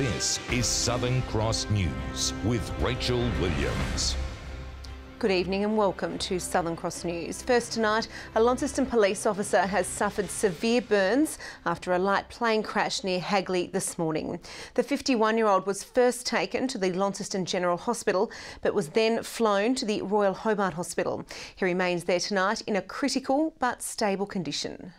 This is Southern Cross News with Rachel Williams. Good evening and welcome to Southern Cross News. First tonight, a Launceston police officer has suffered severe burns after a light plane crash near Hagley this morning. The 51-year-old was first taken to the Launceston General Hospital but was then flown to the Royal Hobart Hospital. He remains there tonight in a critical but stable condition.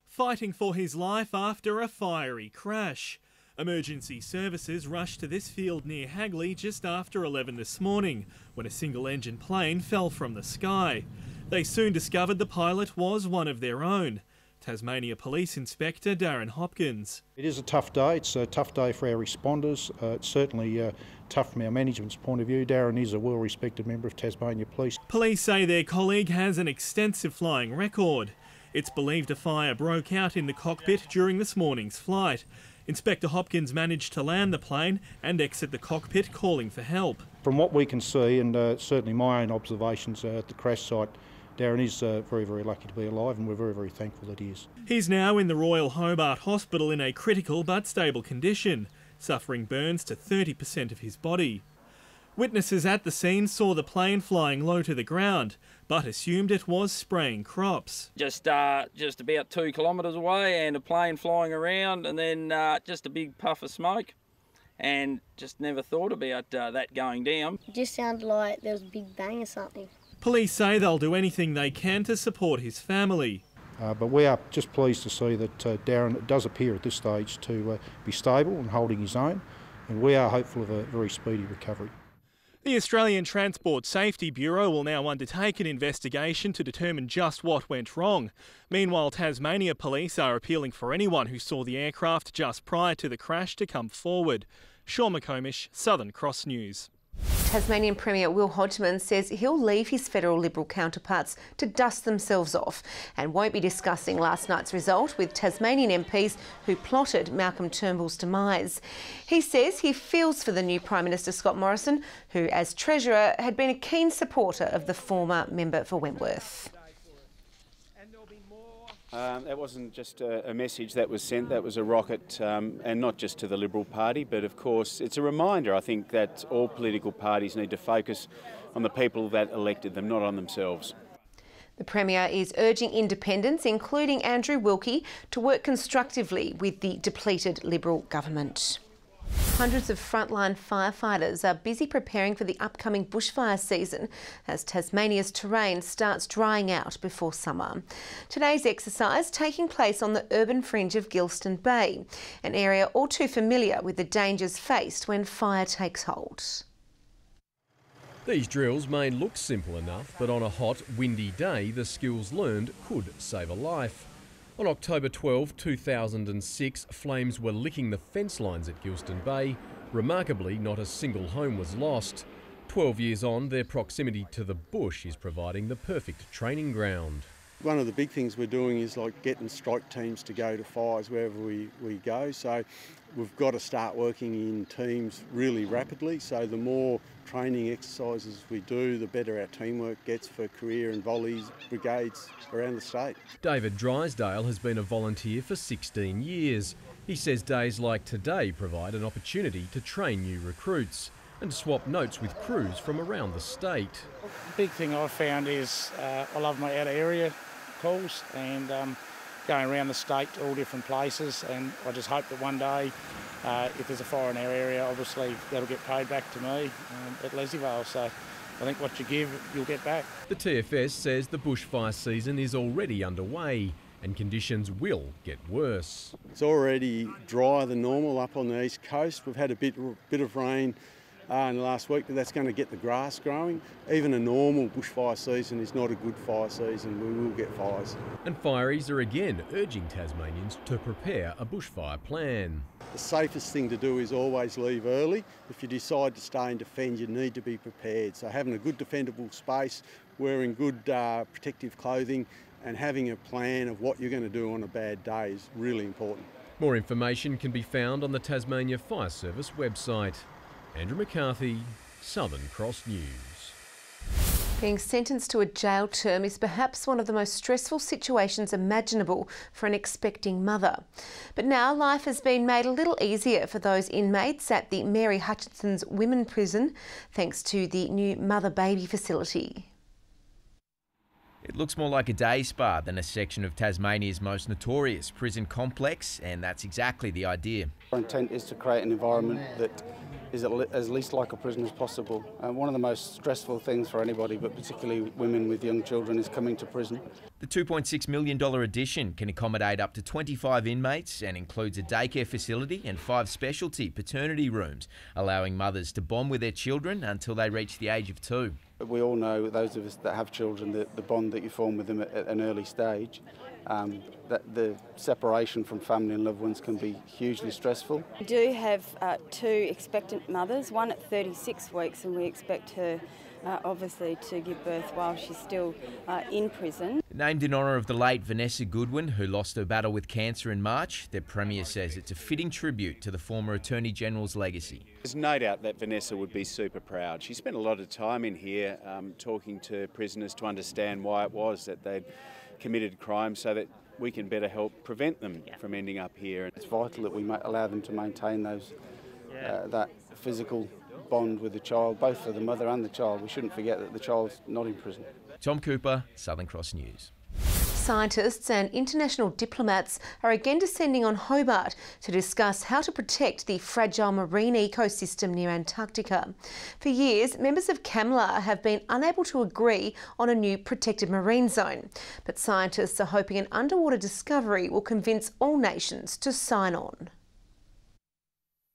Fighting for his life after a fiery crash. Emergency services rushed to this field near Hagley just after 11 this morning when a single-engine plane fell from the sky. They soon discovered the pilot was one of their own. Tasmania Police Inspector Darren Hopkins. It is a tough day. It's a tough day for our responders. It's certainly tough from our management's point of view. Darren is a well-respected member of Tasmania Police. Police say their colleague has an extensive flying record. It's believed a fire broke out in the cockpit during this morning's flight. Inspector Hopkins managed to land the plane and exit the cockpit, calling for help. From what we can see, and certainly my own observations at the crash site, Darren is very, very lucky to be alive, and we're very, very thankful that he is. He's now in the Royal Hobart Hospital in a critical but stable condition, suffering burns to 30% of his body. Witnesses at the scene saw the plane flying low to the ground, but assumed it was spraying crops. Just about 2 kilometres away, and a plane flying around, and then just a big puff of smoke, and just never thought about that going down. It just sounded like there was a big bang or something. Police say they'll do anything they can to support his family. But we are just pleased to see that Darren does appear at this stage to be stable and holding his own, and we are hopeful of a very speedy recovery. The Australian Transport Safety Bureau will now undertake an investigation to determine just what went wrong. Meanwhile, Tasmania Police are appealing for anyone who saw the aircraft just prior to the crash to come forward. Sean McComish, Southern Cross News. Tasmanian Premier Will Hodgman says he'll leave his federal Liberal counterparts to dust themselves off and won't be discussing last night's result with Tasmanian MPs who plotted Malcolm Turnbull's demise. He says he feels for the new Prime Minister Scott Morrison, who as Treasurer had been a keen supporter of the former member for Wentworth. That wasn't just a message that was sent, that was a rocket, and not just to the Liberal Party, but of course it's a reminder, I think, that all political parties need to focus on the people that elected them, not on themselves. The Premier is urging independents, including Andrew Wilkie, to work constructively with the depleted Liberal government. Hundreds of frontline firefighters are busy preparing for the upcoming bushfire season as Tasmania's terrain starts drying out before summer. Today's exercise taking place on the urban fringe of Gilston Bay, an area all too familiar with the dangers faced when fire takes hold. These drills may look simple enough, but on a hot, windy day, the skills learned could save a life. On October 12, 2006, flames were licking the fence lines at Gilston Bay. Remarkably, not a single home was lost. 12 years on, their proximity to the bush is providing the perfect training ground. One of the big things we're doing is like getting strike teams to go to fires wherever we go. So we've got to start working in teams really rapidly. So the more training exercises we do, the better our teamwork gets for career and volleys brigades around the state. David Drysdale has been a volunteer for 16 years. He says days like today provide an opportunity to train new recruits and swap notes with crews from around the state. The big thing I've found is I love my out of area calls and going around the state to all different places, and I just hope that one day if there's a fire in our area, obviously that'll get paid back to me at Leslievale. So I think what you give, you'll get back. The TFS says the bushfire season is already underway and conditions will get worse. It's already drier than normal up on the east coast. We've had a bit of rain in the last week, but that's going to get the grass growing. Even a normal bushfire season is not a good fire season. We will get fires. And fireys are again urging Tasmanians to prepare a bushfire plan. The safest thing to do is always leave early. If you decide to stay and defend, you need to be prepared. So having a good defendable space, wearing good protective clothing, and having a plan of what you're going to do on a bad day is really important. More information can be found on the Tasmania Fire Service website. Andrew McCarthy, Southern Cross News. Being sentenced to a jail term is perhaps one of the most stressful situations imaginable for an expecting mother. But now life has been made a little easier for those inmates at the Mary Hutchinson's Women's Prison, thanks to the new mother-baby facility. It looks more like a day spa than a section of Tasmania's most notorious prison complex, and that's exactly the idea. Our intent is to create an environment that is as least like a prison as possible. One of the most stressful things for anybody, but particularly women with young children, is coming to prison. The $2.6 million addition can accommodate up to 25 inmates and includes a daycare facility and 5 specialty paternity rooms, allowing mothers to bond with their children until they reach the age of 2. We all know, those of us that have children, the bond that you form with them at an early stage, that the separation from family and loved ones can be hugely stressful. We do have 2 expectant mothers, one at 36 weeks, and we expect her obviously to give birth while she's still in prison. Named in honour of the late Vanessa Goodwin, who lost her battle with cancer in March, their Premier says it's a fitting tribute to the former Attorney-General's legacy. There's no doubt that Vanessa would be super proud. She spent a lot of time in here talking to prisoners to understand why it was that they'd committed crimes so that we can better help prevent them from ending up here. It's vital that we allow them to maintain those that physical bond with the child, both for the mother and the child. We shouldn't forget that the child's not in prison. Tom Cooper, Southern Cross News. Scientists and international diplomats are again descending on Hobart to discuss how to protect the fragile marine ecosystem near Antarctica. For years, members of CAMLA have been unable to agree on a new protected marine zone, but scientists are hoping an underwater discovery will convince all nations to sign on.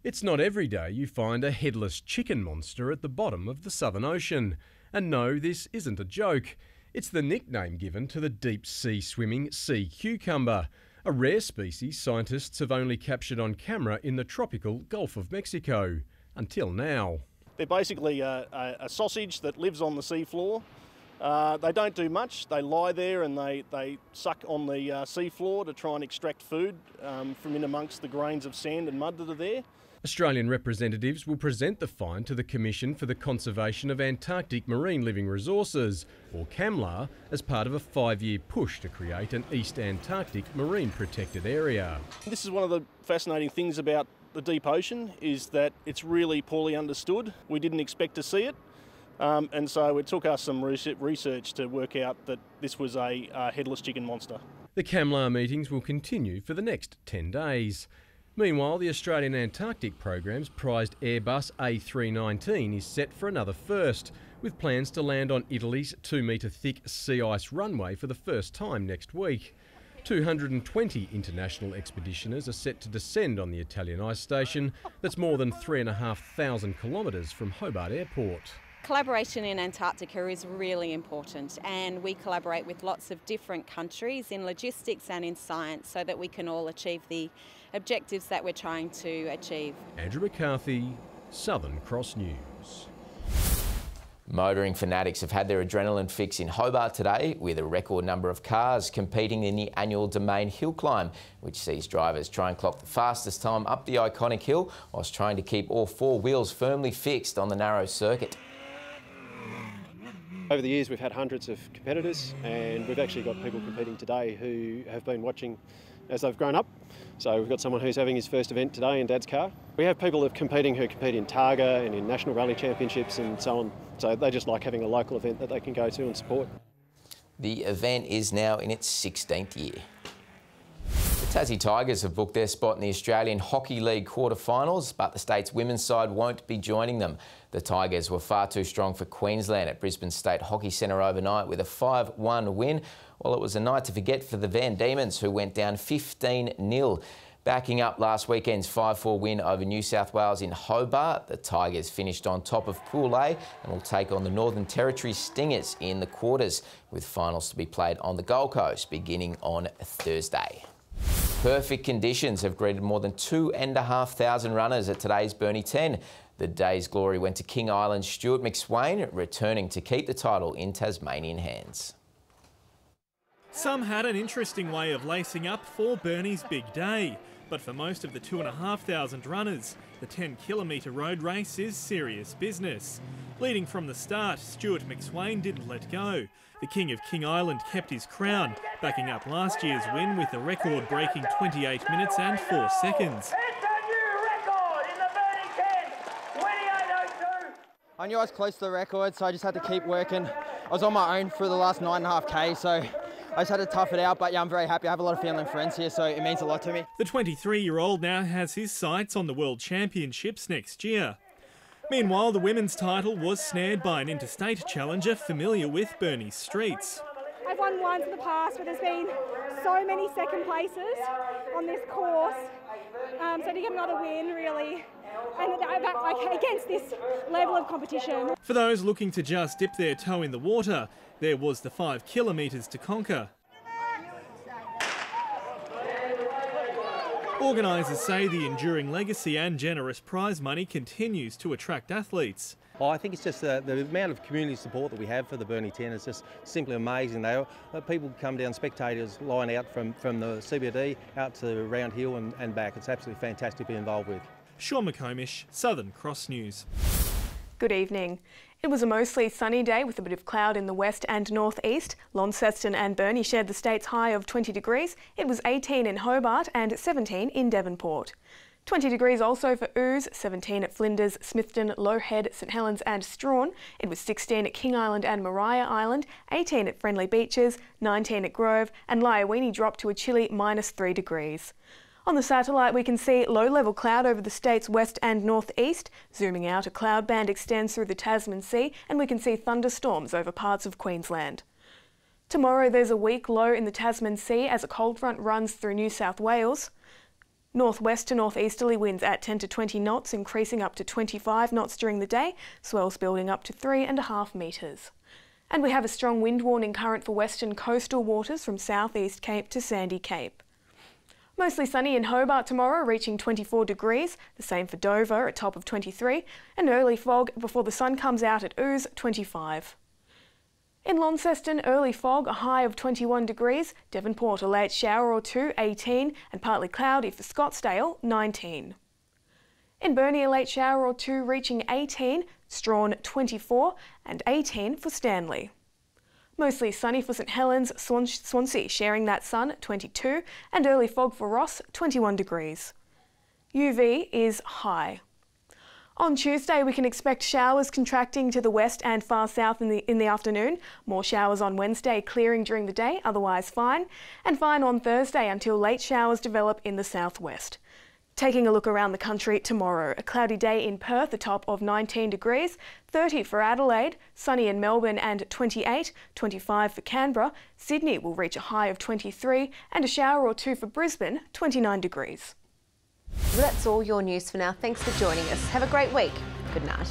It's not every day you find a headless chicken monster at the bottom of the Southern Ocean. And no, this isn't a joke. It's the nickname given to the deep-sea swimming sea cucumber, a rare species scientists have only captured on camera in the tropical Gulf of Mexico, until now. They're basically a sausage that lives on the seafloor. They don't do much. They lie there and they suck on the seafloor to try and extract food from in amongst the grains of sand and mud that are there. Australian representatives will present the find to the Commission for the Conservation of Antarctic Marine Living Resources, or CAMLA, as part of a 5-year push to create an East Antarctic marine protected area. This is one of the fascinating things about the deep ocean, is that it's really poorly understood. We didn't expect to see it, and so it took us some research to work out that this was a headless chicken monster. The CAMLA meetings will continue for the next 10 days. Meanwhile, the Australian Antarctic programme's prized Airbus A319 is set for another first, with plans to land on Italy's 2-metre thick sea ice runway for the first time next week. 220 international expeditioners are set to descend on the Italian ice station that's more than 3,500 kilometres from Hobart Airport. Collaboration in Antarctica is really important, and we collaborate with lots of different countries in logistics and in science so that we can all achieve the objectives that we're trying to achieve. Andrew McCarthy, Southern Cross News. Motoring fanatics have had their adrenaline fix in Hobart today, with a record number of cars competing in the annual Domain Hill Climb, which sees drivers try and clock the fastest time up the iconic hill whilst trying to keep all 4 wheels firmly fixed on the narrow circuit. Over the years we've had hundreds of competitors, and we've actually got people competing today who have been watching as they've grown up. So we've got someone who's having his first event today in Dad's car. We have people who compete in Targa and in National Rally Championships and so on. So they just like having a local event that they can go to and support. The event is now in its 16th year. The Tassie Tigers have booked their spot in the Australian Hockey League quarter-finals, but the state's women's side won't be joining them. The Tigers were far too strong for Queensland at Brisbane State Hockey Centre overnight with a 5-1 win. Well, it was a night to forget for the Van Diemen's, who went down 15-0. Backing up last weekend's 5-4 win over New South Wales in Hobart, the Tigers finished on top of Pool A and will take on the Northern Territory Stingers in the quarters, with finals to be played on the Gold Coast beginning on Thursday. Perfect conditions have greeted more than 2,500 runners at today's Burnie 10. The day's glory went to King Island's Stuart McSwain, returning to keep the title in Tasmanian hands. Some had an interesting way of lacing up for Burnie's big day, But for most of the 2,500 runners, the 10-kilometre road race is serious business. Leading from the start, Stuart McSwain didn't let go. The King of King Island kept his crown, backing up last year's win with a record-breaking 28 minutes and 4 seconds. I knew I was close to the record, so I just had to keep working. I was on my own for the last 9.5k, so I just had to tough it out. But yeah, I'm very happy. I have a lot of family and friends here, so it means a lot to me. The 23-year-old now has his sights on the World Championships next year. Meanwhile, the women's title was snared by an interstate challenger familiar with Burnie's streets. I've won once in the past, but there's been so many second places on this course. So to get another win, really, and against this level of competition. For those looking to just dip their toe in the water, there was the 5 kilometres to conquer. Organisers say the enduring legacy and generous prize money continues to attract athletes. Oh, I think it's just the amount of community support that we have for the Burnie 10 is just simply amazing. People come down, spectators line out from the CBD out to Round Hill and back. It's absolutely fantastic to be involved with. Sean McComish, Southern Cross News. Good evening. It was a mostly sunny day with a bit of cloud in the west and northeast. Launceston and Burnie shared the state's high of 20 degrees. It was 18 in Hobart and 17 in Devonport. 20 degrees also for Ouse, 17 at Flinders, Smithton, Low Head, St Helens and Strawn. It was 16 at King Island and Maria Island, 18 at Friendly Beaches, 19 at Grove, and Lyowini dropped to a chilly -3 degrees. On the satellite we can see low-level cloud over the state's west and northeast. Zooming out, a cloud band extends through the Tasman Sea and we can see thunderstorms over parts of Queensland. Tomorrow there's a weak low in the Tasman Sea as a cold front runs through New South Wales. Northwest to northeasterly winds at 10 to 20 knots, increasing up to 25 knots during the day, swells building up to 3.5 metres. And we have a strong wind warning current for western coastal waters from southeast Cape to Sandy Cape. Mostly sunny in Hobart tomorrow, reaching 24 degrees, the same for Dover, a top of 23, and early fog before the sun comes out at Ouse, 25. In Launceston, early fog, a high of 21 degrees, Devonport a late shower or two, 18, and partly cloudy for Scottsdale, 19. In Burnie, a late shower or two reaching 18, Strawn 24, and 18 for Stanley. Mostly sunny for St Helens, Swansea sharing that sun, 22, and early fog for Ross, 21 degrees. UV is high. On Tuesday, we can expect showers contracting to the west and far south in the afternoon. More showers on Wednesday, clearing during the day, otherwise fine. And fine on Thursday until late showers develop in the southwest. Taking a look around the country tomorrow, a cloudy day in Perth, a top of 19 degrees, 30 for Adelaide, sunny in Melbourne and 28, 25 for Canberra. Sydney will reach a high of 23 and a shower or two for Brisbane, 29 degrees. Well, that's all your news for now. Thanks for joining us. Have a great week. Good night.